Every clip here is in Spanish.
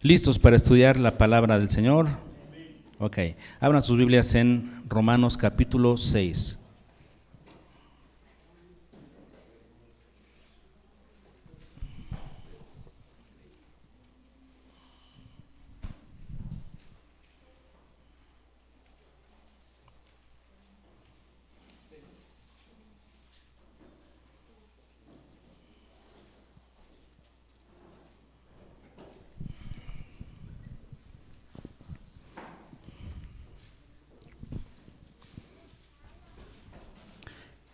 ¿Listos para estudiar la palabra del Señor? Ok, abran sus Biblias en Romanos capítulo 6.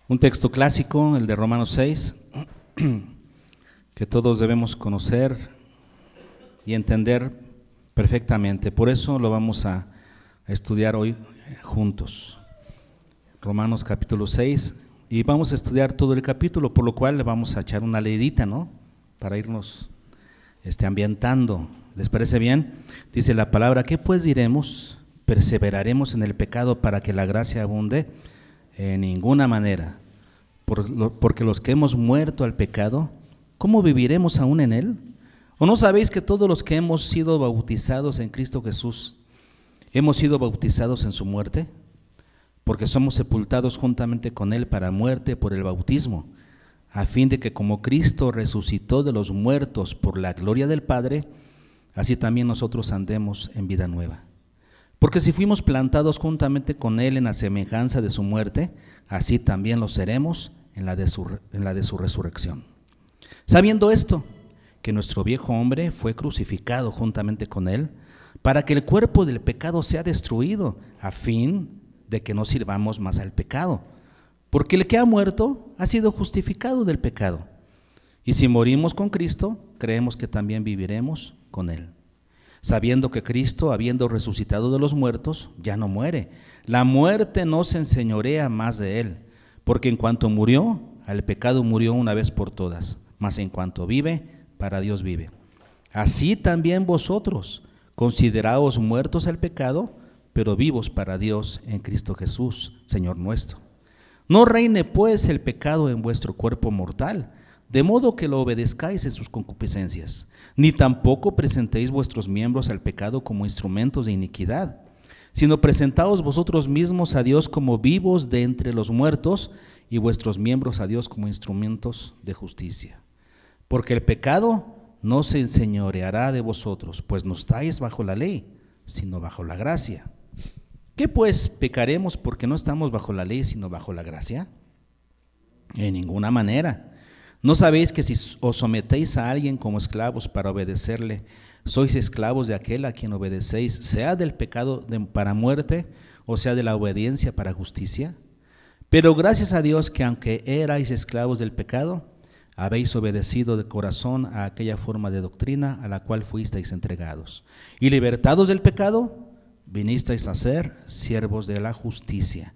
Un texto clásico, el de Romanos 6, que todos debemos conocer y entender perfectamente. Por eso lo vamos a estudiar hoy juntos. Romanos capítulo 6, y vamos a estudiar todo el capítulo, por lo cual le vamos a echar una leidita, ¿no? Para irnos ambientando. ¿Les parece bien? Dice la palabra: ¿qué pues diremos? ¿Perseveraremos en el pecado para que la gracia abunde? En ninguna manera, porque los que hemos muerto al pecado, ¿cómo viviremos aún en él? ¿O no sabéis que todos los que hemos sido bautizados en Cristo Jesús, hemos sido bautizados en su muerte? Porque somos sepultados juntamente con él para muerte por el bautismo, a fin de que como Cristo resucitó de los muertos por la gloria del Padre, así también nosotros andemos en vida nueva. Porque si fuimos plantados juntamente con él en la semejanza de su muerte, así también lo seremos en la de su resurrección. Sabiendo esto, que nuestro viejo hombre fue crucificado juntamente con él, para que el cuerpo del pecado sea destruido, a fin de que no sirvamos más al pecado. Porque el que ha muerto ha sido justificado del pecado. Y si morimos con Cristo, creemos que también viviremos con él. Sabiendo que Cristo, habiendo resucitado de los muertos, ya no muere. La muerte no se enseñorea más de él, porque en cuanto murió, al pecado murió una vez por todas, mas en cuanto vive, para Dios vive. Así también vosotros, consideraos muertos al pecado, pero vivos para Dios en Cristo Jesús, Señor nuestro. No reine pues el pecado en vuestro cuerpo mortal, de modo que lo obedezcáis en sus concupiscencias, ni tampoco presentéis vuestros miembros al pecado como instrumentos de iniquidad, sino presentaos vosotros mismos a Dios como vivos de entre los muertos, y vuestros miembros a Dios como instrumentos de justicia. Porque el pecado no se enseñoreará de vosotros, pues no estáis bajo la ley, sino bajo la gracia. ¿Qué pues pecaremos porque no estamos bajo la ley, sino bajo la gracia? En ninguna manera. ¿No sabéis que si os sometéis a alguien como esclavos para obedecerle, sois esclavos de aquel a quien obedecéis, sea del pecado para muerte, o sea de la obediencia para justicia? Pero gracias a Dios que aunque erais esclavos del pecado, habéis obedecido de corazón a aquella forma de doctrina a la cual fuisteis entregados. Y libertados del pecado, vinisteis a ser siervos de la justicia.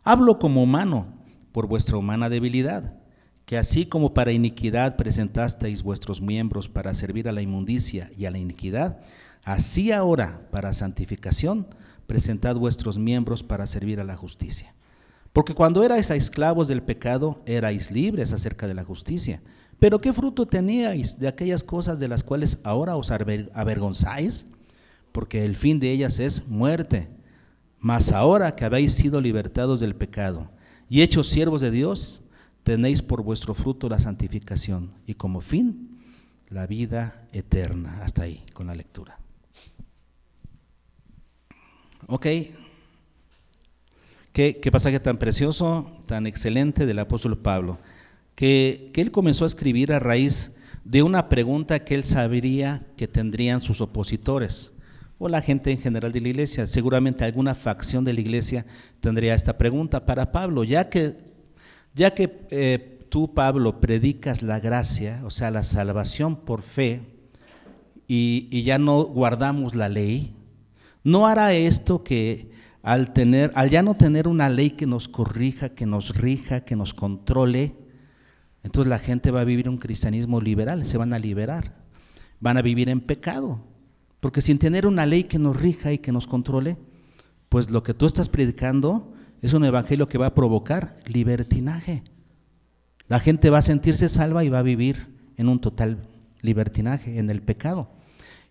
Hablo como humano, por vuestra humana debilidad, que así como para iniquidad presentasteis vuestros miembros para servir a la inmundicia y a la iniquidad, así ahora para santificación presentad vuestros miembros para servir a la justicia. Porque cuando erais esclavos del pecado, erais libres acerca de la justicia. Pero ¿qué fruto teníais de aquellas cosas de las cuales ahora os avergonzáis? Porque el fin de ellas es muerte. Mas ahora que habéis sido libertados del pecado y hechos siervos de Dios, tenéis por vuestro fruto la santificación y como fin la vida eterna. Hasta ahí con la lectura. Ok. Qué pasaje tan precioso, tan excelente del apóstol Pablo, que él comenzó a escribir a raíz de una pregunta que él sabría que tendrían sus opositores o la gente en general de la iglesia. Seguramente alguna facción de la iglesia tendría esta pregunta para Pablo, ya que tú, Pablo, predicas la gracia, o sea, la salvación por fe, y ya no guardamos la ley, ¿no hará esto que al ya no tener una ley que nos corrija, que nos rija, que nos controle, entonces la gente va a vivir un cristianismo liberal, se van a liberar, van a vivir en pecado? Porque sin tener una ley que nos rija y que nos controle, pues lo que tú estás predicando es un evangelio que va a provocar libertinaje. La gente va a sentirse salva y va a vivir en un total libertinaje, en el pecado.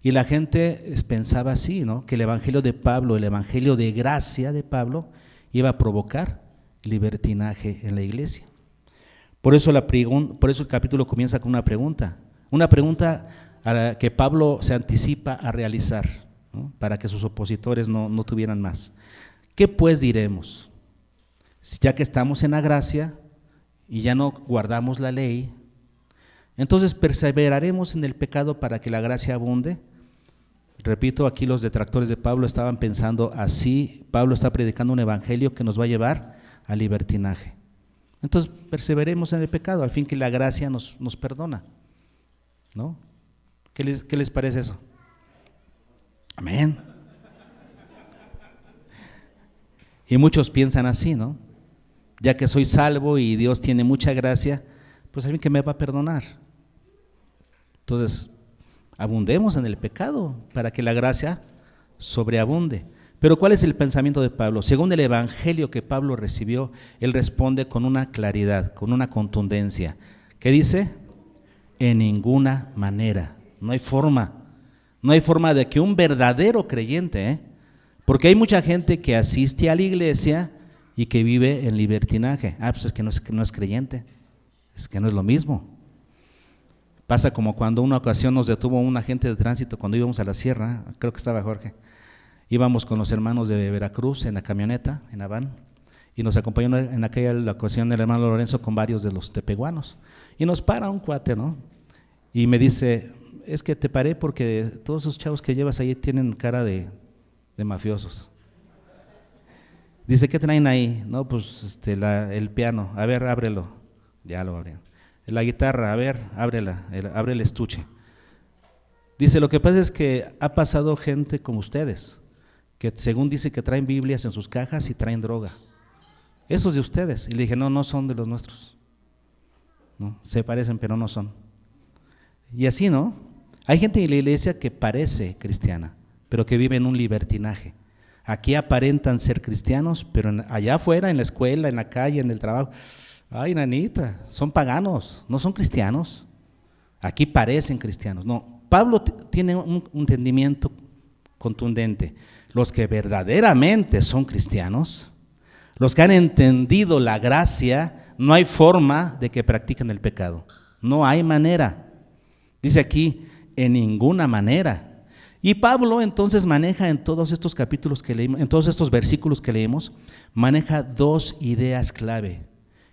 Y la gente pensaba así, ¿no? Que el evangelio de Pablo, el evangelio de gracia de Pablo, iba a provocar libertinaje en la iglesia. Por eso el capítulo comienza con una pregunta a la que Pablo se anticipa a realizar, ¿no? Para que sus opositores no tuvieran más. ¿Qué pues diremos? Ya que estamos en la gracia y ya no guardamos la ley, entonces perseveraremos en el pecado para que la gracia abunde. Repito, aquí los detractores de Pablo estaban pensando así. Pablo está predicando un evangelio que nos va a llevar al libertinaje. Entonces perseveremos en el pecado, al fin que la gracia nos perdona, ¿no? ¿Qué les parece eso? Amén. Y muchos piensan así, ¿no? Ya que soy salvo y Dios tiene mucha gracia, pues al fin que me va a perdonar. Entonces, abundemos en el pecado para que la gracia sobreabunde. Pero ¿cuál es el pensamiento de Pablo? Según el evangelio que Pablo recibió, él responde con una claridad, con una contundencia. ¿Qué dice? En ninguna manera. No hay forma de que un verdadero creyente, porque hay mucha gente que asiste a la iglesia y que vive en libertinaje. Pues es que no es creyente, es que no es lo mismo. Pasa como cuando una ocasión nos detuvo un agente de tránsito cuando íbamos a la sierra, creo que estaba Jorge. Íbamos con los hermanos de Veracruz en la camioneta, en la van, y nos acompañó en aquella ocasión el hermano Lorenzo con varios de los tepehuanos. Y nos para un cuate, ¿no? Y me dice, es que te paré porque todos esos chavos que llevas ahí tienen cara de mafiosos. Dice, ¿qué traen ahí? No, pues el piano, a ver, ábrelo. Ya lo abrieron. La guitarra, a ver, ábrela, abre el estuche. Dice, lo que pasa es que ha pasado gente como ustedes, que según dice que traen Biblias en sus cajas y traen droga. Esos de ustedes. Y le dije, no son de los nuestros. No, se parecen, pero no son. Y así, ¿no? Hay gente en la iglesia que parece cristiana, pero que vive en un libertinaje. Aquí aparentan ser cristianos, pero allá afuera, en la escuela, en la calle, en el trabajo, ay, nanita, son paganos, no son cristianos. Aquí parecen cristianos. No, Pablo tiene un entendimiento contundente. Los que verdaderamente son cristianos, los que han entendido la gracia, no hay forma de que practiquen el pecado. No hay manera. Dice aquí, en ninguna manera. Y Pablo entonces maneja en todos estos capítulos que leímos, en todos estos versículos que leímos, maneja dos ideas clave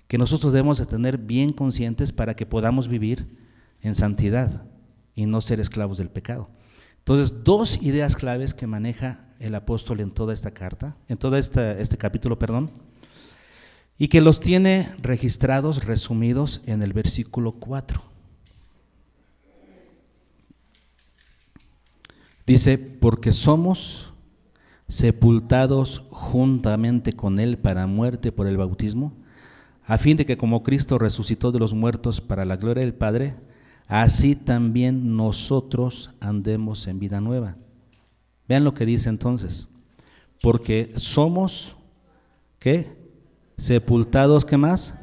que nosotros debemos de tener bien conscientes para que podamos vivir en santidad y no ser esclavos del pecado. Entonces, dos ideas claves que maneja el apóstol en toda esta carta, en todo este capítulo, y que los tiene registrados, resumidos en el versículo 4. Dice, porque somos sepultados juntamente con Él para muerte por el bautismo, a fin de que como Cristo resucitó de los muertos para la gloria del Padre, así también nosotros andemos en vida nueva. Vean lo que dice entonces, porque somos, ¿qué? Sepultados, ¿qué más?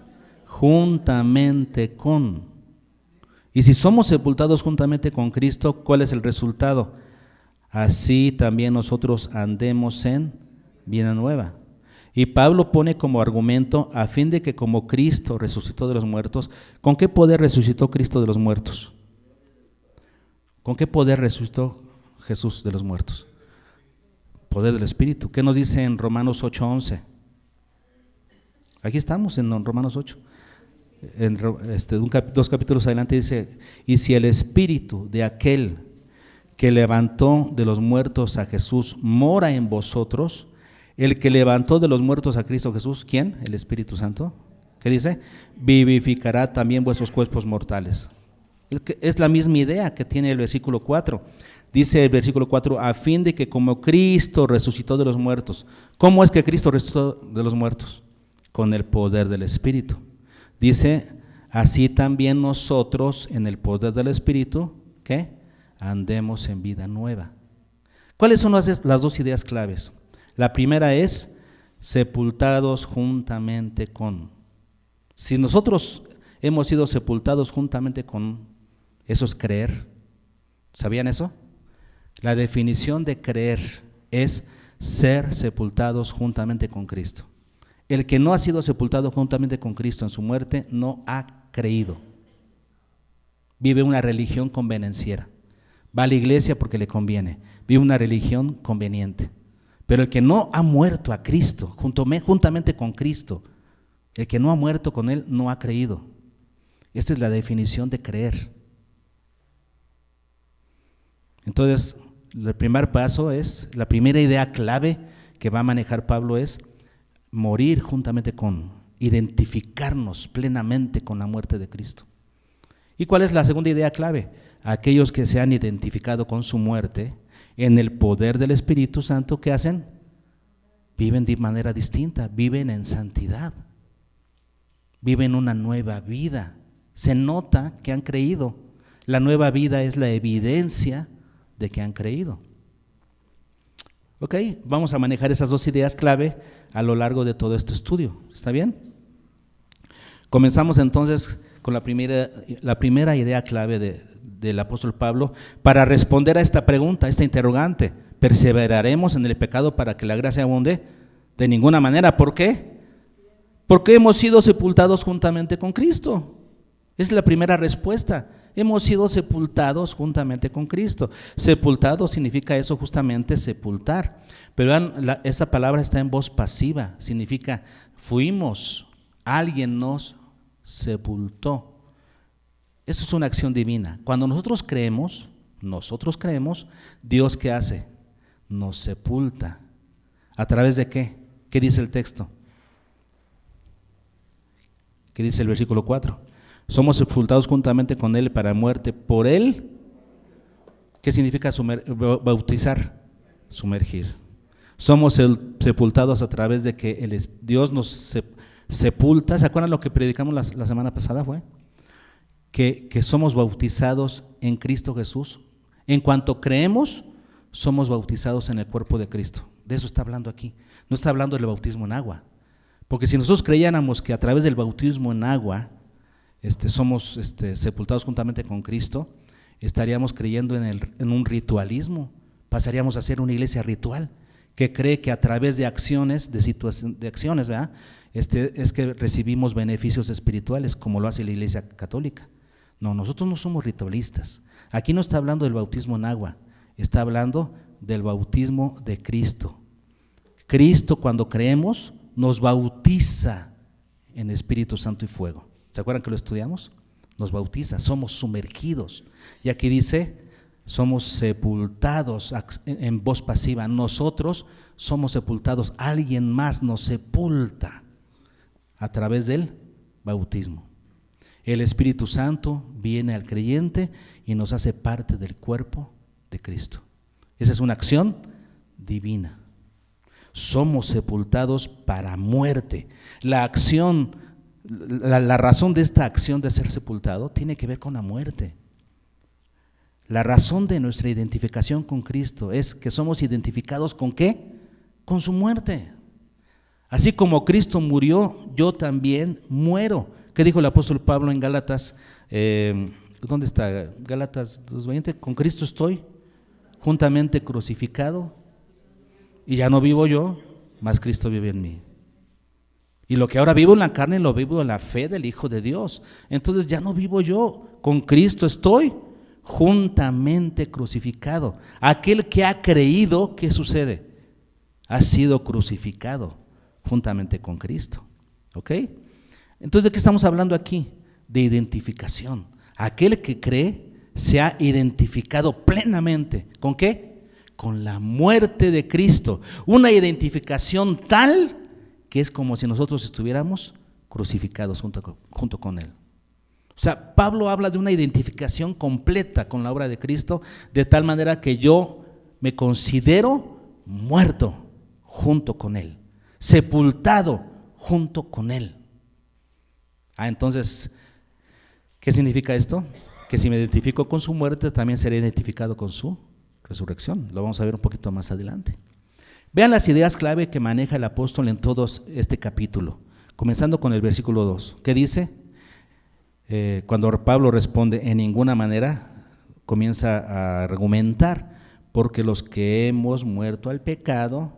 Juntamente con. Y si somos sepultados juntamente con Cristo, ¿cuál es el resultado? Así también nosotros andemos en vida nueva. Y Pablo pone como argumento, a fin de que como Cristo resucitó de los muertos, ¿con qué poder resucitó Cristo de los muertos? ¿Con qué poder resucitó Jesús de los muertos? Poder del Espíritu. ¿Qué nos dice en Romanos 8:11? Aquí estamos en Romanos 8. Dos capítulos adelante dice, y si el Espíritu de aquel que levantó de los muertos a Jesús mora en vosotros, el que levantó de los muertos a Cristo Jesús, ¿quién? El Espíritu Santo. ¿Qué dice? Vivificará también vuestros cuerpos mortales. Es la misma idea que tiene el versículo 4. Dice el versículo 4, a fin de que como Cristo resucitó de los muertos. ¿Cómo es que Cristo resucitó de los muertos? Con el poder del Espíritu. Dice, así también nosotros en el poder del Espíritu, ¿qué? Andemos en vida nueva. ¿Cuáles son las dos ideas claves? La primera es sepultados juntamente con. Si nosotros hemos sido sepultados juntamente con, eso es creer. ¿Sabían eso? La definición de creer es ser sepultados juntamente con Cristo. El que no ha sido sepultado juntamente con Cristo en su muerte no ha creído. Vive una religión convenenciera. Va a la iglesia porque le conviene. Vive una religión conveniente. Pero el que no ha muerto a Cristo, juntamente con Cristo, el que no ha muerto con Él, no ha creído. Esta es la definición de creer. Entonces, el primer paso es, la primera idea clave que va a manejar Pablo es morir juntamente con, identificarnos plenamente con la muerte de Cristo. ¿Y cuál es la segunda idea clave? Aquellos que se han identificado con su muerte en el poder del Espíritu Santo, ¿qué hacen? Viven de manera distinta, viven en santidad, viven una nueva vida. Se nota que han creído. La nueva vida es la evidencia de que han creído. Ok, vamos a manejar esas dos ideas clave a lo largo de todo este estudio. ¿Está bien? Comenzamos entonces con la primera idea clave del apóstol Pablo para responder a esta pregunta, a esta interrogante. ¿Perseveraremos en el pecado para que la gracia abunde? De ninguna manera. ¿Por qué? Porque hemos sido sepultados juntamente con Cristo. Es la primera respuesta. Hemos sido sepultados juntamente con Cristo. Sepultado significa eso, justamente sepultar. Pero esa palabra está en voz pasiva. Significa fuimos, alguien nos sepultó. Eso es una acción divina. Cuando nosotros creemos, Dios ¿qué hace? Nos sepulta. ¿A través de qué? ¿Qué dice el texto? ¿Qué dice el versículo 4? Somos sepultados juntamente con Él para muerte por Él. ¿Qué significa bautizar? Sumergir. Somos sepultados a través de que Dios nos sepulta. ¿Se acuerdan lo que predicamos la semana pasada? Fue que somos bautizados en Cristo Jesús. En cuanto creemos, somos bautizados en el cuerpo de Cristo. De eso está hablando aquí. No está hablando del bautismo en agua. Porque si nosotros creyéramos que a través del bautismo en agua somos sepultados juntamente con Cristo, estaríamos creyendo en un ritualismo. Pasaríamos a ser una iglesia ritual que cree que a través de acciones, ¿verdad? Es que recibimos beneficios espirituales, como lo hace la iglesia católica. No, nosotros no somos ritualistas. Aquí no está hablando del bautismo en agua, está hablando del bautismo de Cristo. Cristo, cuando creemos, nos bautiza en Espíritu Santo y fuego. ¿Se acuerdan que lo estudiamos? Nos bautiza, somos sumergidos. Y aquí dice, somos sepultados en voz pasiva. Nosotros somos sepultados, alguien más nos sepulta a través del bautismo. El Espíritu Santo viene al creyente y nos hace parte del cuerpo de Cristo. Esa es una acción divina. Somos sepultados para muerte. La razón de esta acción de ser sepultado tiene que ver con la muerte. La razón de nuestra identificación con Cristo es que somos identificados ¿con qué? Con su muerte. Así como Cristo murió, yo también muero. ¿Qué dijo el apóstol Pablo en Gálatas? ¿Dónde está? Gálatas 2:20. Con Cristo estoy juntamente crucificado y ya no vivo yo, mas Cristo vive en mí. Y lo que ahora vivo en la carne lo vivo en la fe del Hijo de Dios. Entonces ya no vivo yo, con Cristo estoy juntamente crucificado. Aquel que ha creído, ¿qué sucede? Ha sido crucificado juntamente con Cristo. ¿Ok? Entonces, ¿de qué estamos hablando aquí? De identificación. Aquel que cree se ha identificado plenamente. ¿Con qué? Con la muerte de Cristo. Una identificación tal que es como si nosotros estuviéramos crucificados junto con Él. O sea, Pablo habla de una identificación completa con la obra de Cristo, de tal manera que yo me considero muerto junto con Él, sepultado junto con Él. Entonces, ¿qué significa esto? Que si me identifico con su muerte, también seré identificado con su resurrección. Lo vamos a ver un poquito más adelante. Vean las ideas clave que maneja el apóstol en todo este capítulo, comenzando con el versículo 2. ¿Qué dice? Cuando Pablo responde en ninguna manera, comienza a argumentar porque los que hemos muerto al pecado,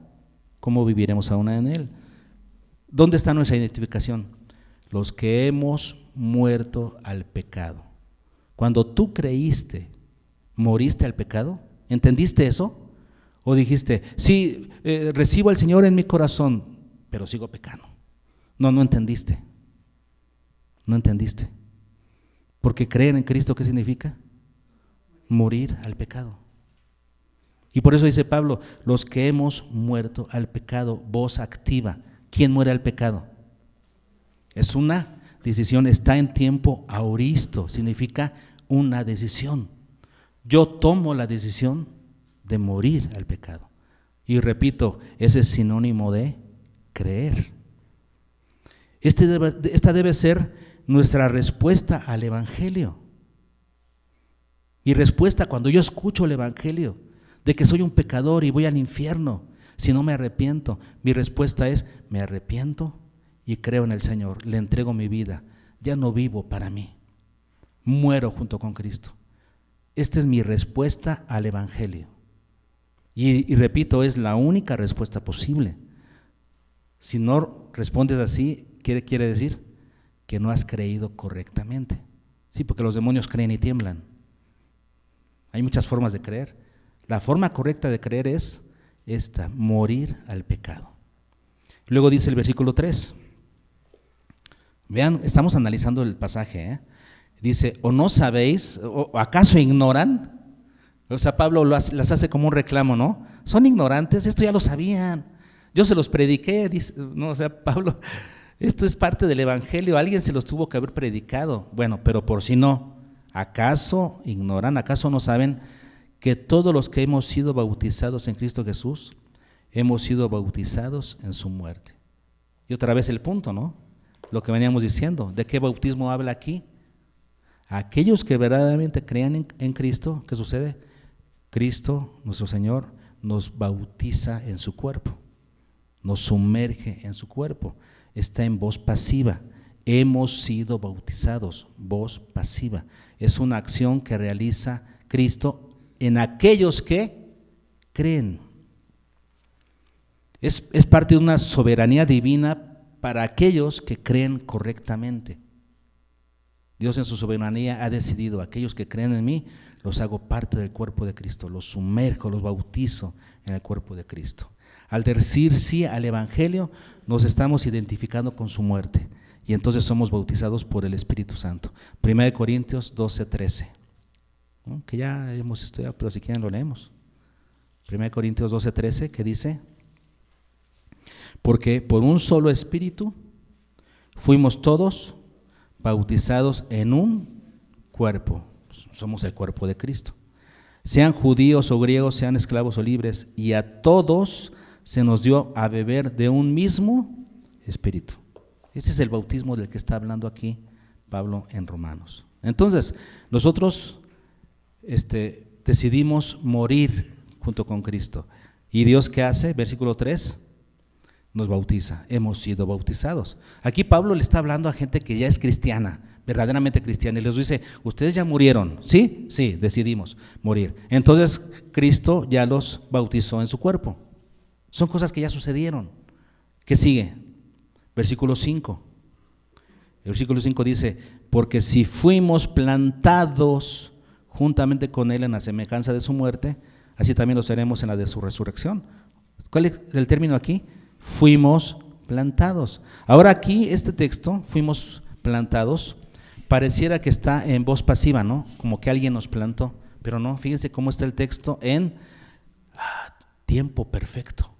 ¿cómo viviremos aún en él? ¿Dónde está nuestra identificación? Los que hemos muerto al pecado. Cuando tú creíste, moriste al pecado, ¿entendiste eso? ¿O dijiste, sí, recibo al Señor en mi corazón, pero sigo pecando? No entendiste. No entendiste. Porque creer en Cristo, ¿qué significa? Morir al pecado. Y por eso dice Pablo, los que hemos muerto al pecado, voz activa. ¿Quién muere al pecado? Es una decisión, está en tiempo aoristo, significa una decisión. Yo tomo la decisión de morir al pecado. Y repito, ese es sinónimo de creer. Esta debe ser nuestra respuesta al Evangelio. Mi respuesta cuando yo escucho el Evangelio de que soy un pecador y voy al infierno si no me arrepiento, mi respuesta es: me arrepiento y creo en el Señor, le entrego mi vida, ya no vivo para mí, muero junto con Cristo. Esta es mi respuesta al Evangelio. Y repito, es la única respuesta posible. Si no respondes así, ¿qué quiere decir? Que no has creído correctamente. Sí, porque los demonios creen y tiemblan. Hay muchas formas de creer. La forma correcta de creer es esta: morir al pecado. Luego dice el versículo 3. Vean, estamos analizando el pasaje, Dice, ¿o no sabéis, o acaso ignoran? O sea, Pablo las hace como un reclamo, ¿no? Son ignorantes, esto ya lo sabían, yo se los prediqué, dice, no, o sea, Pablo, esto es parte del Evangelio, alguien se los tuvo que haber predicado. Bueno, pero por si no, ¿acaso ignoran? ¿Acaso no saben que todos los que hemos sido bautizados en Cristo Jesús, hemos sido bautizados en su muerte? Y otra vez el punto, ¿no? Lo que veníamos diciendo, ¿de qué bautismo habla aquí? Aquellos que verdaderamente crean en Cristo, ¿qué sucede? Cristo, nuestro Señor, nos bautiza en su cuerpo, nos sumerge en su cuerpo, está en voz pasiva. Hemos sido bautizados, voz pasiva. Es una acción que realiza Cristo en aquellos que creen. Es parte de una soberanía divina para aquellos que creen correctamente. Dios en su soberanía ha decidido: aquellos que creen en mí, los hago parte del cuerpo de Cristo, los sumerjo, los bautizo en el cuerpo de Cristo. Al decir sí al Evangelio, nos estamos identificando con su muerte y entonces somos bautizados por el Espíritu Santo. 1 Corintios 12:13, ¿no? Que ya hemos estudiado, pero si quieren lo leemos. 1 Corintios 12:13, que dice: porque por un solo Espíritu fuimos todos bautizados en un cuerpo. Somos el cuerpo de Cristo. Sean judíos o griegos, sean esclavos o libres, y a todos se nos dio a beber de un mismo Espíritu. Ese es el bautismo del que está hablando aquí Pablo en Romanos. Entonces, nosotros decidimos morir junto con Cristo. ¿Y Dios qué hace? Versículo 3, nos bautiza, hemos sido bautizados. Aquí Pablo le está hablando a gente que ya es cristiana, verdaderamente cristiana, y les dice: ustedes ya murieron, ¿sí? Sí, decidimos morir. Entonces Cristo ya los bautizó en su cuerpo. Son cosas que ya sucedieron. ¿Qué sigue? Versículo 5. El versículo 5 dice: porque si fuimos plantados juntamente con Él en la semejanza de su muerte, así también lo seremos en la de su resurrección. ¿Cuál es el término aquí? Fuimos plantados. Ahora aquí este texto, fuimos plantados, pareciera que está en voz pasiva, ¿no? Como que alguien nos plantó, pero no, fíjense cómo está el texto en tiempo perfecto.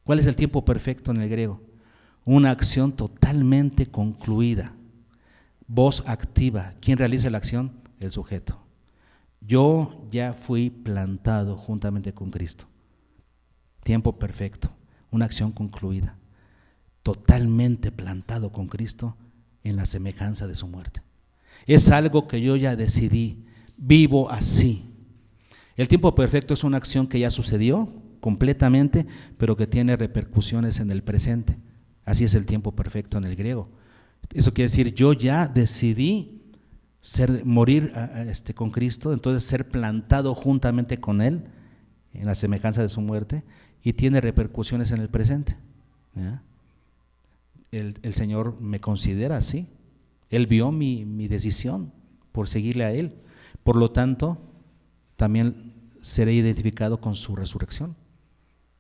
¿Cuál es el tiempo perfecto en el griego? Una acción totalmente concluida, voz activa. ¿Quién realiza la acción? El sujeto. Yo ya fui plantado juntamente con Cristo. Tiempo perfecto. Una acción concluida, totalmente plantado con Cristo en la semejanza de su muerte. Es algo que yo ya decidí, vivo así. El tiempo perfecto es una acción que ya sucedió completamente, pero que tiene repercusiones en el presente. Así es el tiempo perfecto en el griego. Eso quiere decir, yo ya decidí morir con Cristo, entonces ser plantado juntamente con Él en la semejanza de su muerte y tiene repercusiones en el presente. ¿Ya? El Señor me considera así. Él vio mi decisión por seguirle a Él. Por lo tanto, también seré identificado con su resurrección.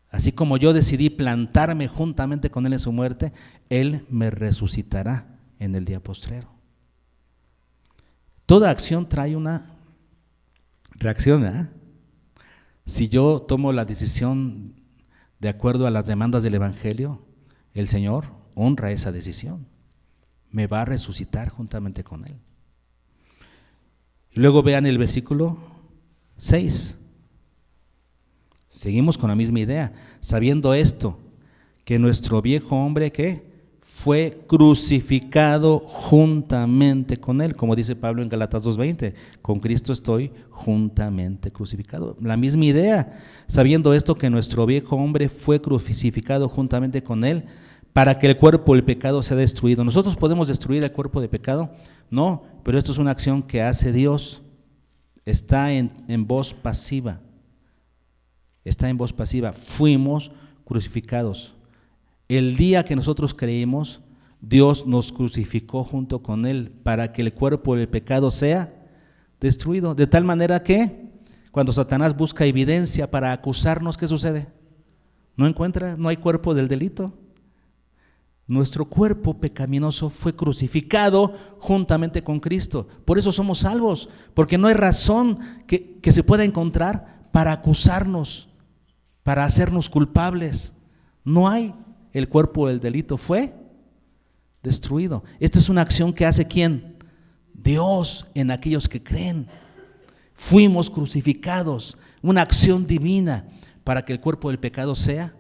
Así como yo decidí plantarme juntamente con Él en su muerte, Él me resucitará en el día postrero. Toda acción trae una reacción, ¿eh? Si yo tomo la decisión de acuerdo a las demandas del Evangelio, el Señor honra esa decisión. Me va a resucitar juntamente con Él. Y luego vean el versículo 6. Seguimos con la misma idea. Sabiendo esto, que nuestro viejo hombre, ¿qué? Fue crucificado juntamente con Él, como dice Pablo en Gálatas 2:20, con Cristo estoy juntamente crucificado. La misma idea, sabiendo esto que nuestro viejo hombre fue crucificado juntamente con Él, para que el cuerpo del pecado sea destruido. ¿Nosotros podemos destruir el cuerpo de pecado? No, pero esto es una acción que hace Dios, está en voz pasiva, fuimos crucificados. El día que nosotros creímos, Dios nos crucificó junto con Él para que el cuerpo del pecado sea destruido. De tal manera que cuando Satanás busca evidencia para acusarnos, ¿qué sucede? No encuentra, no hay cuerpo del delito. Nuestro cuerpo pecaminoso fue crucificado juntamente con Cristo. Por eso somos salvos, porque no hay razón que se pueda encontrar para acusarnos, para hacernos culpables. No hay. El cuerpo del delito fue destruido. Esta es una acción que hace ¿quién? Dios en aquellos que creen. Fuimos crucificados, una acción divina para que el cuerpo del pecado sea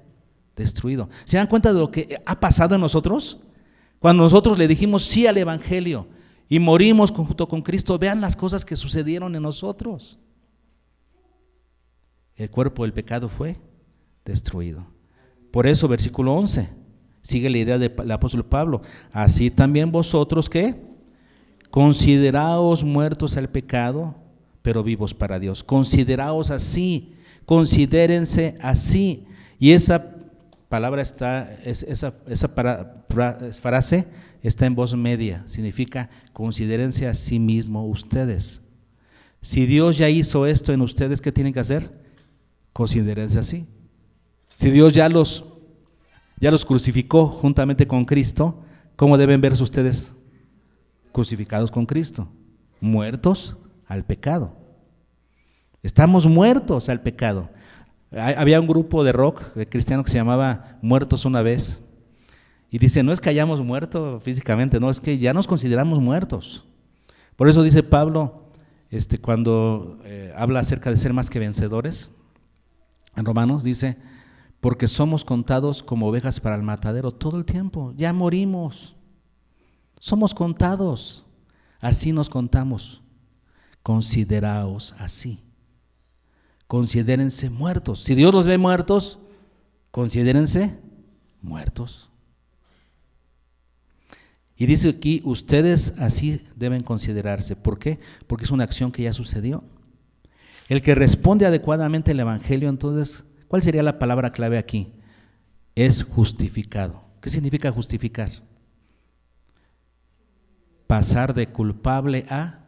destruido. ¿Se dan cuenta de lo que ha pasado en nosotros? Cuando nosotros le dijimos sí al Evangelio y morimos junto con Cristo, vean las cosas que sucedieron en nosotros. El cuerpo del pecado fue destruido. Por eso, versículo 11, sigue la idea del apóstol Pablo. Así también vosotros, ¿qué? Consideraos muertos al pecado, pero vivos para Dios. Consideraos así, considérense así. Y esa palabra esa frase está en voz media. Significa considérense a sí mismo ustedes. Si Dios ya hizo esto en ustedes, ¿qué tienen que hacer? Considérense así. Si Dios ya los crucificó juntamente con Cristo, ¿cómo deben verse ustedes? Crucificados con Cristo, muertos al pecado. Estamos muertos al pecado. Había un grupo de rock cristiano que se llamaba Muertos una vez, y dice, no es que hayamos muerto físicamente, no, es que ya nos consideramos muertos. Por eso dice Pablo, cuando habla acerca de ser más que vencedores, en Romanos dice, porque somos contados como ovejas para el matadero todo el tiempo, ya morimos, somos contados, así nos contamos. Consideraos así, considérense muertos. Si Dios los ve muertos, considérense muertos. Y dice aquí, ustedes así deben considerarse. ¿Por qué? Porque es una acción que ya sucedió. El que responde adecuadamente al Evangelio, entonces, ¿cuál sería la palabra clave aquí? Es justificado. ¿Qué significa justificar? Pasar de culpable a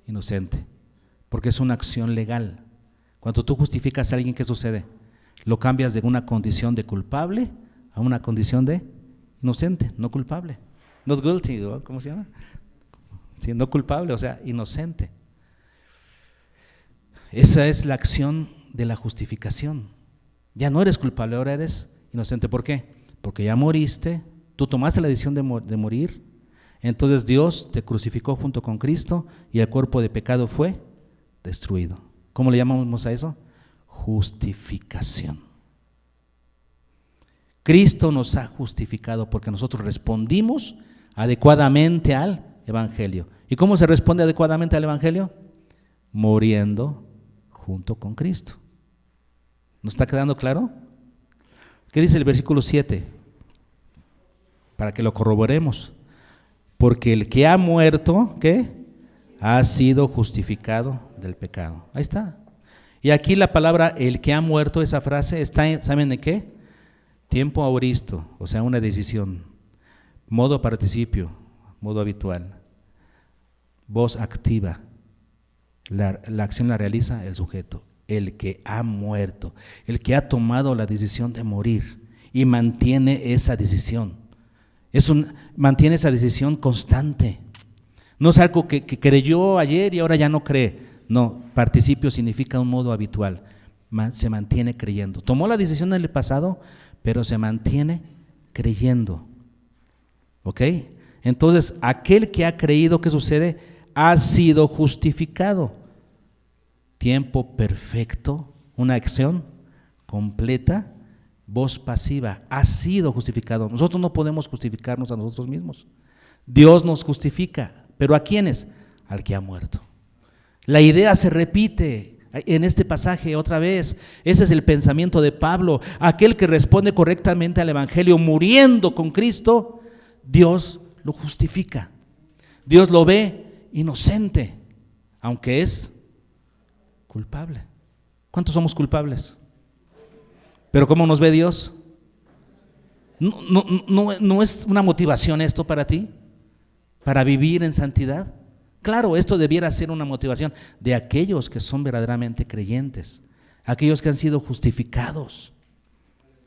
inocente, porque es una acción legal. Cuando tú justificas a alguien, ¿qué sucede? Lo cambias de una condición de culpable a una condición de inocente, no culpable. Not guilty, ¿no? ¿Cómo se llama? Sí, no culpable, o sea, inocente. Esa es la acción de la justificación. Ya no eres culpable, ahora eres inocente. ¿Por qué? Porque ya moriste, tú tomaste la decisión de morir, entonces Dios te crucificó junto con Cristo y el cuerpo de pecado fue destruido. ¿Cómo le llamamos a eso? Justificación. Cristo nos ha justificado porque nosotros respondimos adecuadamente al Evangelio. ¿Y cómo se responde adecuadamente al Evangelio? Muriendo junto con Cristo. ¿Nos está quedando claro? ¿Qué dice el versículo 7? Para que lo corroboremos. Porque el que ha muerto, ¿qué? Ha sido justificado del pecado. Ahí está. Y aquí la palabra el que ha muerto, esa frase está en, ¿saben de qué? Tiempo auristo, o sea, una decisión. Modo participio, modo habitual. Voz activa. La acción la realiza el sujeto. El que ha muerto, el que ha tomado la decisión de morir y mantiene esa decisión. Mantiene esa decisión constante. No es algo que creyó ayer y ahora ya no cree. No, participio significa un modo habitual. Se mantiene creyendo. Tomó la decisión en el pasado, pero se mantiene creyendo. ¿Ok? Entonces, aquel que ha creído, ¿qué sucede? Ha sido justificado. Tiempo perfecto, una acción completa, voz pasiva, ha sido justificado. Nosotros no podemos justificarnos a nosotros mismos. Dios nos justifica, pero ¿a quiénes? Al que ha muerto. La idea se repite en este pasaje otra vez. Ese es el pensamiento de Pablo. Aquel que responde correctamente al Evangelio muriendo con Cristo, Dios lo justifica. Dios lo ve inocente, aunque es culpable. ¿Cuántos somos culpables? Pero ¿cómo nos ve Dios? ¿No es una motivación esto para ti? ¿Para vivir en santidad? Claro, esto debiera ser una motivación de aquellos que son verdaderamente creyentes, aquellos que han sido justificados,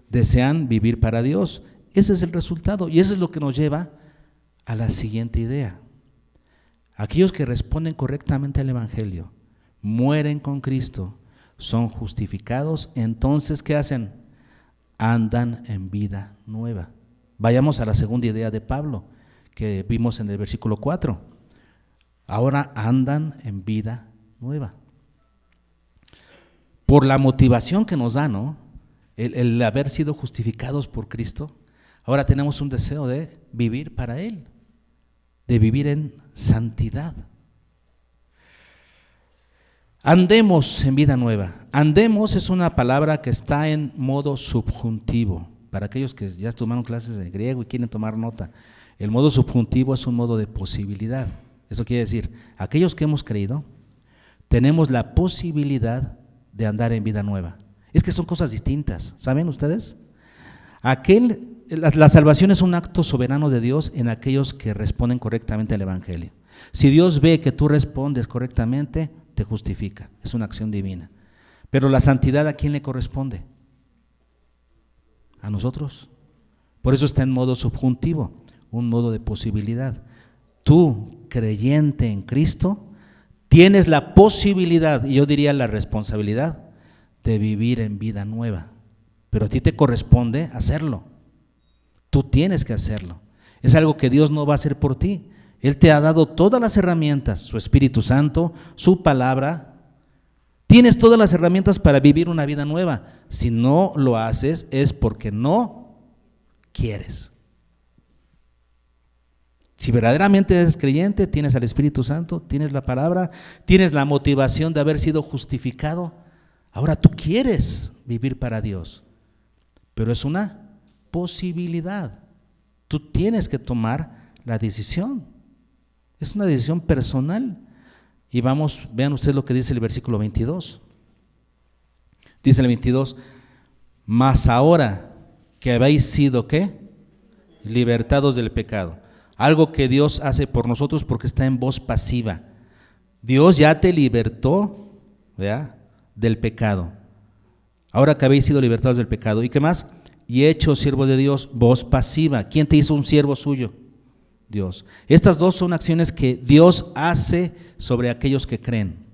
desean vivir para Dios. Ese es el resultado y eso es lo que nos lleva a la siguiente idea. Aquellos que responden correctamente al Evangelio, mueren con Cristo, son justificados, entonces ¿qué hacen? Andan en vida nueva. Vayamos a la segunda idea de Pablo que vimos en el versículo 4. Ahora andan en vida nueva. Por la motivación que nos da, ¿no? El haber sido justificados por Cristo, ahora tenemos un deseo de vivir para Él, de vivir en santidad. Andemos en vida nueva. Andemos es una palabra que está en modo subjuntivo. Para aquellos que ya tomaron clases de griego y quieren tomar nota, el modo subjuntivo es un modo de posibilidad. Eso quiere decir, aquellos que hemos creído, tenemos la posibilidad de andar en vida nueva. Es que son cosas distintas, ¿saben ustedes? La salvación es un acto soberano de Dios en aquellos que responden correctamente al Evangelio. Si Dios ve que tú respondes correctamente, te justifica, es una acción divina. Pero la santidad, ¿a quién le corresponde? A nosotros. Por eso está en modo subjuntivo, un modo de posibilidad. Tú, creyente en Cristo, tienes la posibilidad, y yo diría la responsabilidad, de vivir en vida nueva. Pero a ti te corresponde hacerlo. Tú tienes que hacerlo. Es algo que Dios no va a hacer por ti. Él te ha dado todas las herramientas, su Espíritu Santo, su palabra. Tienes todas las herramientas para vivir una vida nueva. Si no lo haces es porque no quieres. Si verdaderamente eres creyente, tienes al Espíritu Santo, tienes la palabra, tienes la motivación de haber sido justificado. Ahora tú quieres vivir para Dios, pero es una posibilidad. Tú tienes que tomar la decisión. Es una decisión personal. Y vean ustedes lo que dice el versículo 22. Dice el 22, mas ahora que habéis sido, ¿qué? Libertados del pecado. Algo que Dios hace por nosotros porque está en voz pasiva. Dios ya te libertó, ¿verdad?, del pecado. Ahora que habéis sido libertados del pecado. ¿Y qué más? Y hechos siervos de Dios, voz pasiva. ¿Quién te hizo un siervo suyo? Dios. Estas dos son acciones que Dios hace sobre aquellos que creen.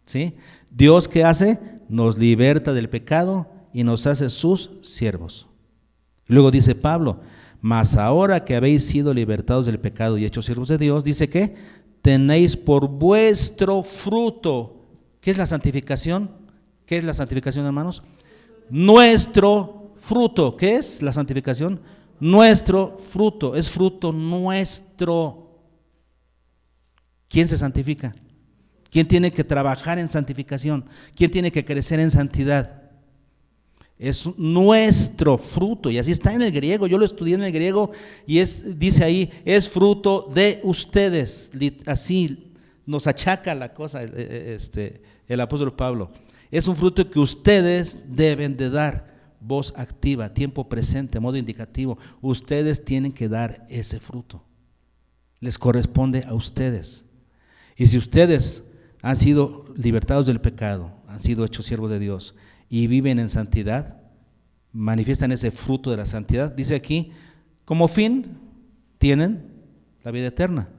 ¿Sí? Dios, ¿qué hace? Nos liberta del pecado y nos hace sus siervos. Luego dice Pablo, mas ahora que habéis sido libertados del pecado y hechos siervos de Dios, dice que tenéis por vuestro fruto. ¿Qué es la santificación? ¿Qué es la santificación, hermanos? Nuestro fruto. ¿Qué es la santificación? Nuestro fruto. Es fruto nuestro. ¿Quién se santifica? ¿Quién tiene que trabajar en santificación? ¿Quién tiene que crecer en santidad? Es nuestro fruto, y así está en el griego. Yo lo estudié en el griego y dice ahí, es fruto de ustedes. Así nos achaca la cosa el apóstol Pablo. Es un fruto que ustedes deben de dar. Voz activa, tiempo presente, modo indicativo. Ustedes tienen que dar ese fruto. Les corresponde a ustedes. Y si ustedes han sido libertados del pecado, han sido hechos siervos de Dios y viven en santidad, manifiestan ese fruto de la santidad, dice aquí, como fin tienen la vida eterna.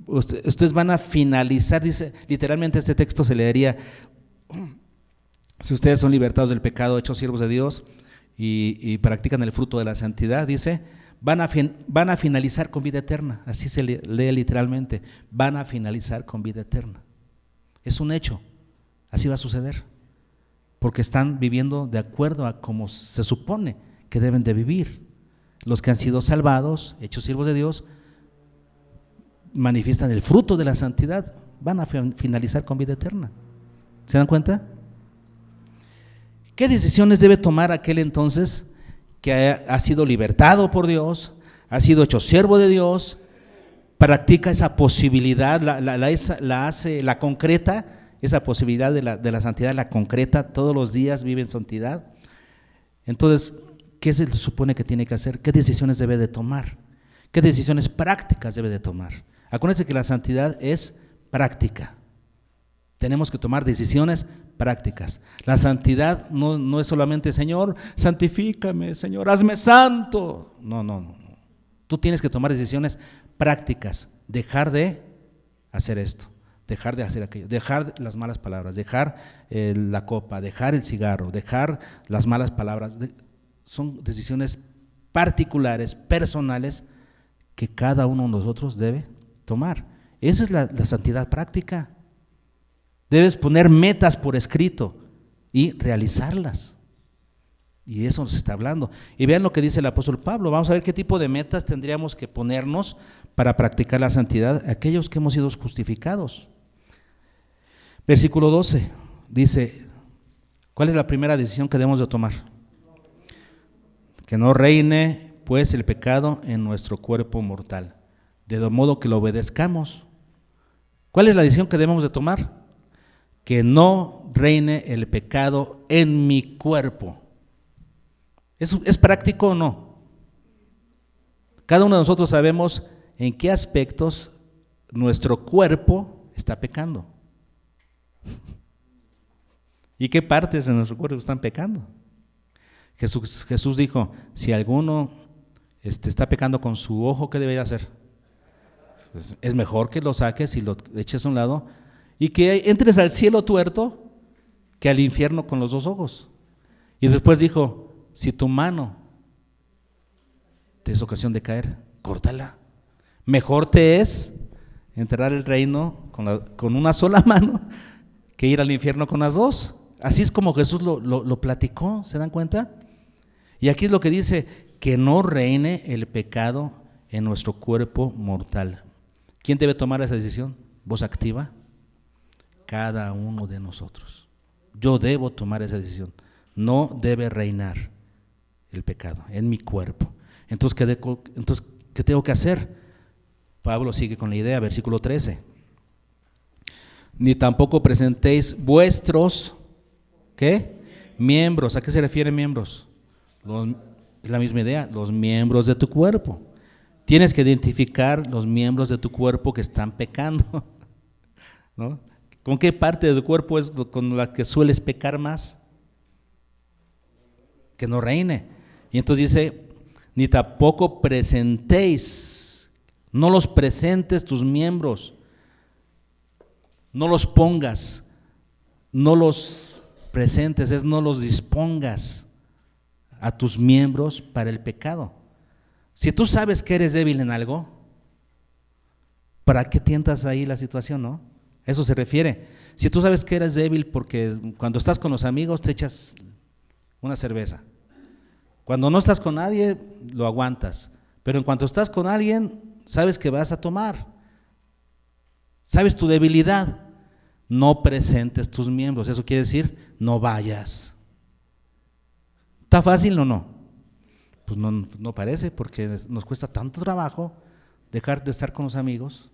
Ustedes van a finalizar, dice, literalmente este texto se leería: si ustedes son libertados del pecado, hechos siervos de Dios y practican el fruto de la santidad, dice, van a finalizar con vida eterna. Así se lee literalmente, van a finalizar con vida eterna. Es un hecho, así va a suceder, porque están viviendo de acuerdo a como se supone que deben de vivir. Los que han sido salvados, hechos siervos de Dios, manifiestan el fruto de la santidad, van a finalizar con vida eterna. ¿Se dan cuenta? ¿Qué decisiones debe tomar aquel entonces que ha sido libertado por Dios, ha sido hecho siervo de Dios, practica esa posibilidad, la concreta, esa posibilidad de la santidad, la concreta, todos los días vive en santidad? Entonces, ¿qué se supone que tiene que hacer? ¿Qué decisiones debe de tomar? ¿Qué decisiones prácticas debe de tomar? Acuérdense que la santidad es práctica. Tenemos que tomar decisiones prácticas. La santidad no es solamente: Señor, santifícame, Señor, hazme santo. No. Tú tienes que tomar decisiones prácticas. Dejar de hacer esto, dejar de hacer aquello, dejar las malas palabras, dejar la copa, dejar el cigarro, dejar las malas palabras. Son decisiones particulares, personales, que cada uno de nosotros debe tomar. Esa es la santidad práctica. Debes poner metas por escrito y realizarlas. Y de eso nos está hablando. Y vean lo que dice el apóstol Pablo. Vamos a ver qué tipo de metas tendríamos que ponernos para practicar la santidad, aquellos que hemos sido justificados. Versículo 12 dice: ¿cuál es la primera decisión que debemos de tomar? Que no reine pues el pecado en nuestro cuerpo mortal, de modo que lo obedezcamos. ¿Cuál es la decisión que debemos de tomar? Que no reine el pecado en mi cuerpo. ¿Es práctico o no? Cada uno de nosotros sabemos en qué aspectos nuestro cuerpo está pecando y qué partes de nuestro cuerpo están pecando. Jesús dijo: si alguno está pecando con su ojo, ¿qué debería hacer? Pues es mejor que lo saques y lo eches a un lado y que entres al cielo tuerto que al infierno con los dos ojos. Y después dijo: si tu mano te es ocasión de caer, córtala. Mejor te es entrar al reino con una sola mano que ir al infierno con las dos. Así es como Jesús lo platicó, ¿se dan cuenta? Y aquí es lo que dice: que no reine el pecado en nuestro cuerpo mortal. ¿Quién debe tomar esa decisión? ¿Voz activa? Cada uno de nosotros. Yo debo tomar esa decisión. No debe reinar el pecado en mi cuerpo. Entonces, ¿qué tengo que hacer? Pablo sigue con la idea, versículo 13. Ni tampoco presentéis vuestros, ¿qué? Miembros. ¿A qué se refiere miembros? Es la misma idea, los miembros de tu cuerpo. Tienes que identificar los miembros de tu cuerpo que están pecando, ¿no? ¿Con qué parte de tu cuerpo es con la que sueles pecar más? Que no reine. Y entonces dice: ni tampoco presentéis, no los presentes tus miembros, no los pongas, no los presentes, no los dispongas a tus miembros para el pecado. Si tú sabes que eres débil en algo, ¿para qué tientas ahí la situación, no? Eso se refiere. Si tú sabes que eres débil porque cuando estás con los amigos te echas una cerveza, cuando no estás con nadie lo aguantas, pero en cuanto estás con alguien sabes que vas a tomar, sabes tu debilidad, no presentes tus miembros. Eso quiere decir: no vayas. ¿Está fácil o no? Pues no parece, porque nos cuesta tanto trabajo dejar de estar con los amigos,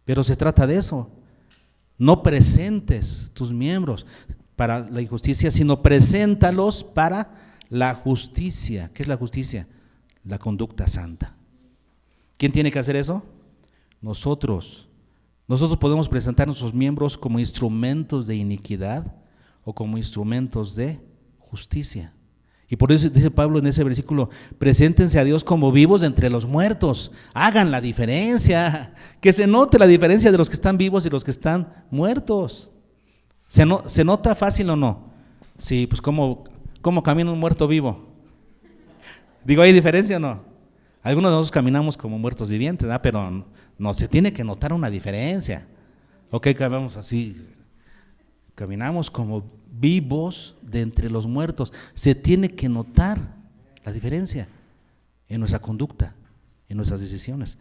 pero se trata de eso. No presentes tus miembros para la injusticia, sino preséntalos para la justicia. ¿Qué es la justicia? La conducta santa. ¿Quién tiene que hacer eso? Nosotros. Nosotros podemos presentar nuestros miembros como instrumentos de iniquidad o como instrumentos de justicia. Y por eso dice Pablo en ese versículo, preséntense a Dios como vivos de entre los muertos. Hagan la diferencia, que se note la diferencia de los que están vivos y los que están muertos. ¿Se nota fácil o no? Sí, pues ¿cómo camina un muerto vivo? Digo, ¿hay diferencia o no? Algunos de nosotros caminamos como muertos vivientes, ¿verdad? Pero no, se tiene que notar una diferencia. Ok, caminamos así, caminamos como vivos de entre los muertos. Se tiene que notar la diferencia en nuestra conducta, en nuestras decisiones.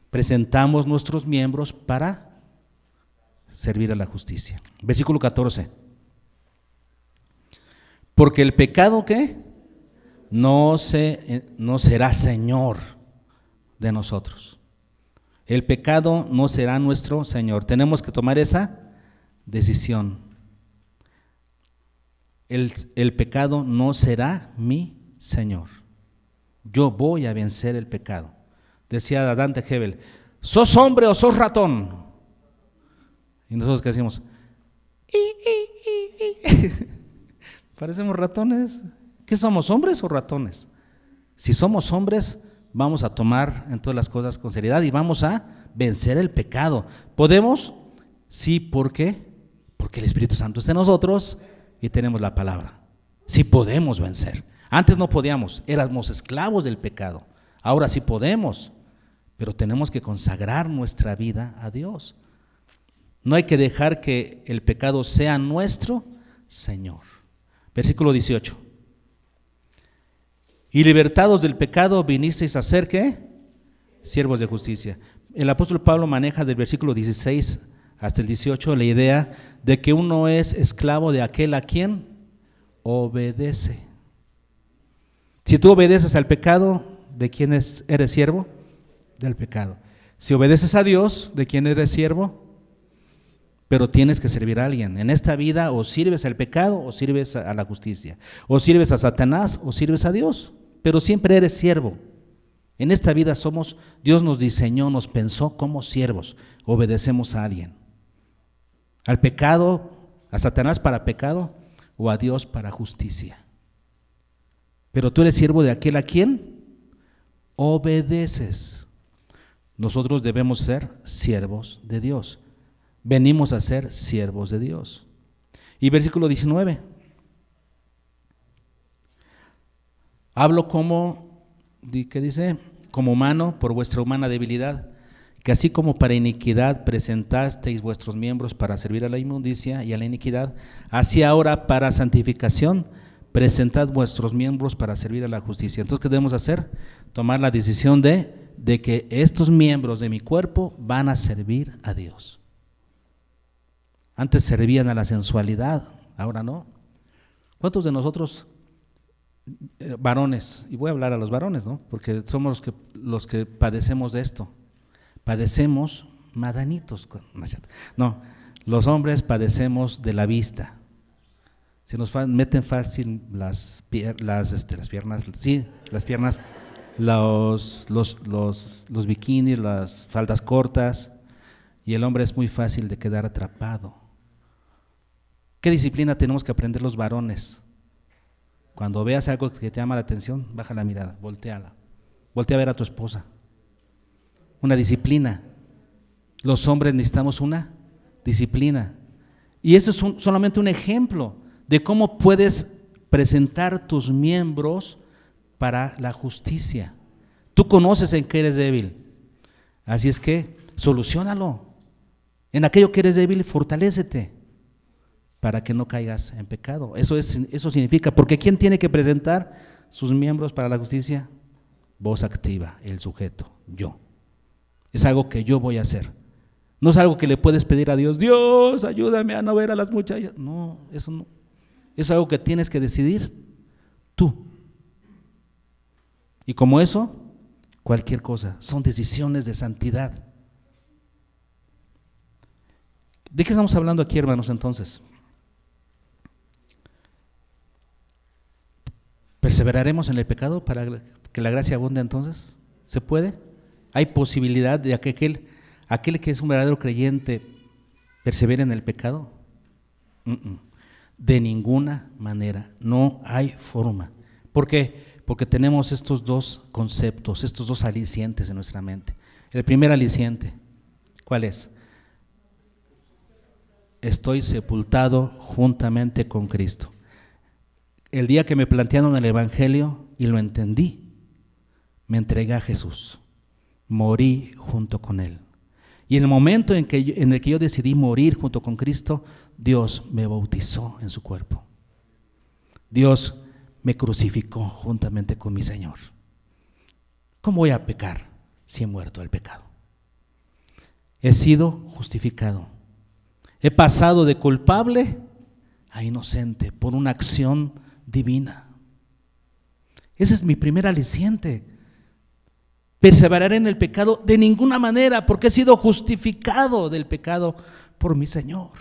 Presentamos nuestros miembros para servir a la justicia. Versículo 14. Porque el pecado, ¿qué? No será Señor de nosotros. El pecado no será nuestro Señor. Tenemos que tomar esa decisión. El pecado no será mi Señor. Yo voy a vencer el pecado. Decía Dante Hebel, ¿sos hombre o sos ratón? Y nosotros, ¿qué decimos? Parecemos ratones. ¿Qué somos, hombres o ratones? Si somos hombres, vamos a tomar en todas las cosas con seriedad y vamos a vencer el pecado. ¿Podemos? Sí, ¿por qué? Porque el Espíritu Santo está en nosotros y tenemos la palabra. Sí podemos vencer. Antes no podíamos, éramos esclavos del pecado. Ahora sí podemos, pero tenemos que consagrar nuestra vida a Dios. No hay que dejar que el pecado sea nuestro Señor. Versículo 18. Y libertados del pecado vinisteis a ser, ¿qué? Siervos de justicia. El apóstol Pablo maneja del versículo 16 hasta el 18 la idea de que uno es esclavo de aquel a quien obedece. Si tú obedeces al pecado, ¿de quién eres siervo? Del pecado. Si obedeces a Dios, ¿de quién eres siervo? Pero tienes que servir a alguien. En esta vida o sirves al pecado o sirves a la justicia. O sirves a Satanás o sirves a Dios. Pero siempre eres siervo. En esta vida Dios nos diseñó, nos pensó como siervos. Obedecemos a alguien. Al pecado, a Satanás para pecado o a Dios para justicia. Pero tú eres siervo de aquel a quien obedeces. Nosotros debemos ser siervos de Dios. Venimos a ser siervos de Dios. Y versículo 19. Hablo como, ¿qué dice? Como humano por vuestra humana debilidad, que así como para iniquidad presentasteis vuestros miembros para servir a la inmundicia y a la iniquidad, así ahora para santificación presentad vuestros miembros para servir a la justicia. Entonces, ¿qué debemos hacer? Tomar la decisión de que estos miembros de mi cuerpo van a servir a Dios. Antes servían a la sensualidad, ahora no. ¿Cuántos de nosotros, varones, y voy a hablar a los varones, ¿no? Porque somos los que padecemos de esto, padecemos madanitos, no, los hombres padecemos de la vista, se nos meten fácil las piernas, sí, las piernas, los bikinis, las faldas cortas, y el hombre es muy fácil de quedar atrapado. ¿Qué disciplina tenemos que aprender los varones? Cuando veas algo que te llama la atención, baja la mirada, voltea a ver a tu esposa. Una disciplina. Los hombres necesitamos una disciplina. Y eso es solamente un ejemplo de cómo puedes presentar tus miembros para la justicia. Tú conoces en qué eres débil. Así es que soluciónalo. En aquello que eres débil, fortalécete para que no caigas en pecado. Eso significa, porque ¿quién tiene que presentar sus miembros para la justicia? Voz activa, el sujeto, yo. Es algo que yo voy a hacer. No es algo que le puedes pedir a Dios, Dios, ayúdame a no ver a las muchachas. No, eso no. Es algo que tienes que decidir tú. Y como eso, cualquier cosa, son decisiones de santidad. ¿De qué estamos hablando aquí, hermanos, entonces? ¿Perseveraremos en el pecado para que la gracia abunde entonces? ¿Se puede? ¿Hay posibilidad de que aquel que es un verdadero creyente persevere en el pecado? De ninguna manera, no hay forma. ¿Por qué? Porque tenemos estos dos conceptos, estos dos alicientes en nuestra mente. El primer aliciente, ¿cuál es? Estoy sepultado juntamente con Cristo. El día que me plantearon el Evangelio y lo entendí, me entregué a Jesús, morí junto con Él. Y en el momento en el que yo decidí morir junto con Cristo, Dios me bautizó en su cuerpo. Dios me crucificó juntamente con mi Señor. ¿Cómo voy a pecar si he muerto al pecado? He sido justificado. He pasado de culpable a inocente por una acción divina. Ese es mi primer aliciente. Perseveraré en el pecado de ninguna manera, porque he sido justificado del pecado por mi Señor.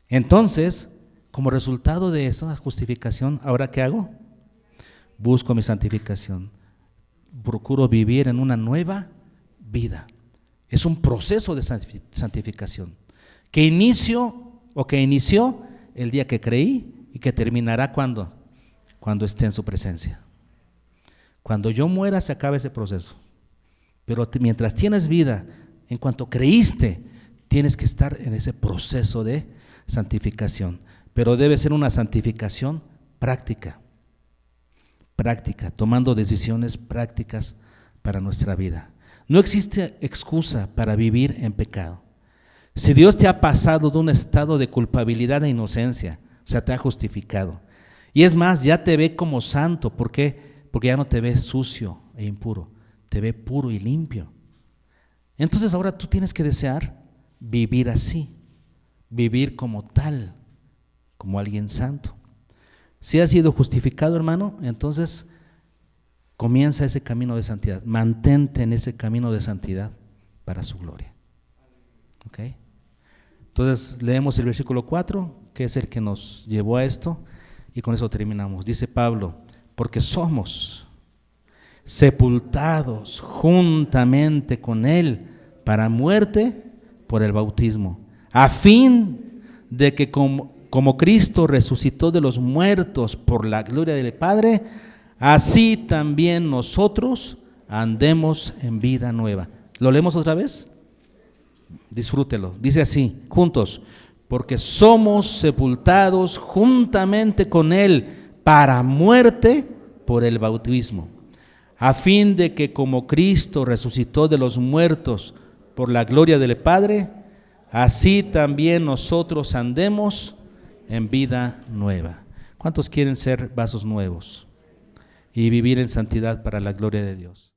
Entonces, como resultado de esa justificación, ¿ahora qué hago? Busco mi santificación. Procuro vivir en una nueva vida. Es un proceso de santificación que inició el día que creí y que terminará cuando esté en su presencia. Cuando yo muera se acaba ese proceso, pero mientras tienes vida, en cuanto creíste, tienes que estar en ese proceso de santificación, pero debe ser una santificación práctica, tomando decisiones prácticas para nuestra vida. No existe excusa para vivir en pecado. Si Dios te ha pasado de un estado de culpabilidad e inocencia, o sea, te ha justificado, y es más, ya te ve como santo. ¿Por qué? Porque ya no te ve sucio e impuro, te ve puro y limpio. Entonces ahora tú tienes que desear vivir así, vivir como tal, como alguien santo. Si has sido justificado, hermano, entonces comienza ese camino de santidad, mantente en ese camino de santidad para su gloria. ¿Ok? Entonces leemos el versículo 4, que es el que nos llevó a esto, y con eso terminamos. Dice Pablo: porque somos sepultados juntamente con Él para muerte por el bautismo, a fin de que como Cristo resucitó de los muertos por la gloria del Padre, así también nosotros andemos en vida nueva. ¿Lo leemos otra vez? Disfrútelo. Dice así, juntos: porque somos sepultados juntamente con Él para muerte por el bautismo, a fin de que como Cristo resucitó de los muertos por la gloria del Padre, así también nosotros andemos en vida nueva. ¿Cuántos quieren ser vasos nuevos y vivir en santidad para la gloria de Dios?